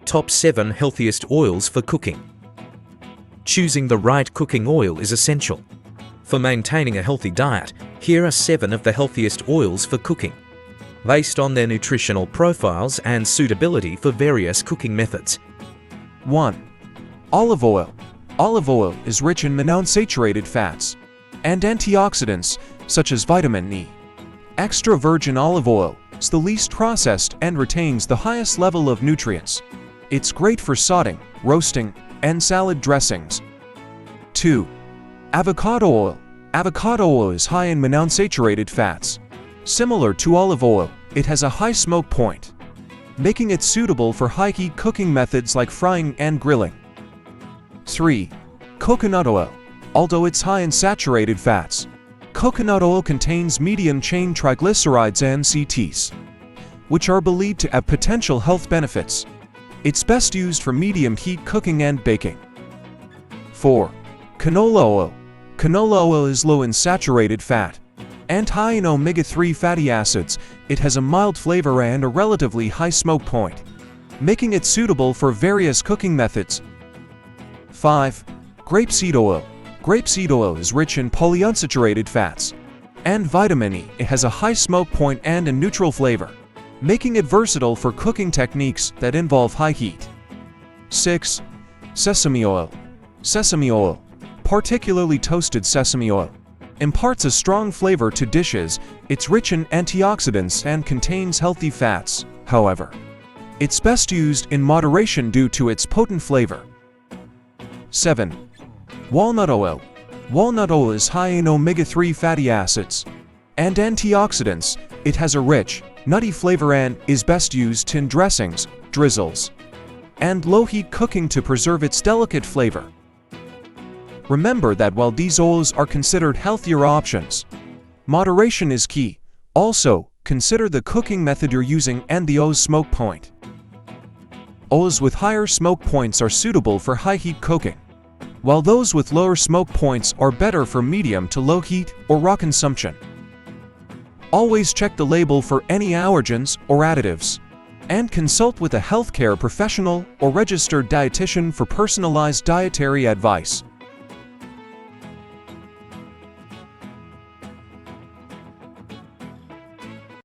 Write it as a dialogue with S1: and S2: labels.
S1: Top 7 Healthiest Oils for Cooking. Choosing the right cooking oil is essential. For maintaining a healthy diet, here are 7 of the healthiest oils for cooking, based on their nutritional profiles and suitability for various cooking methods.
S2: 1. Olive oil. Olive oil is rich in monounsaturated fats and antioxidants such as vitamin E. Extra virgin olive oil is the least processed and retains the highest level of nutrients. It's great for sautéing, roasting, and salad dressings. 2. Avocado oil. Avocado oil is high in monounsaturated fats. Similar to olive oil, it has a high smoke point, making it suitable for high-heat cooking methods like frying and grilling. 3. Coconut oil. Although it's high in saturated fats, coconut oil contains medium-chain triglycerides and MCTs, which are believed to have potential health benefits. It's best used for medium-heat cooking and baking. 4. Canola oil. Canola oil is low in saturated fat and high in omega-3 fatty acids. It has a mild flavor and a relatively high smoke point, making it suitable for various cooking methods. 5. Grapeseed oil. Grapeseed oil is rich in polyunsaturated fats and vitamin E. It has a high smoke point and a neutral flavor, making it versatile for cooking techniques that involve high heat. 6. Sesame oil. Sesame oil, particularly toasted sesame oil, imparts a strong flavor to dishes. It's rich in antioxidants and contains healthy fats. However, it's best used in moderation due to its potent flavor. 7. Walnut oil. Walnut oil is high in omega-3 fatty acids and antioxidants. It has a rich, nutty flavor and is best used in dressings, drizzles, and low-heat cooking to preserve its delicate flavor. Remember that while these oils are considered healthier options, moderation is key. Also, consider the cooking method you're using and the oil's smoke point. Oils with higher smoke points are suitable for high-heat cooking, while those with lower smoke points are better for medium to low heat or raw consumption. Always check the label for any allergens or additives, and consult with a healthcare professional or registered dietitian for personalized dietary advice.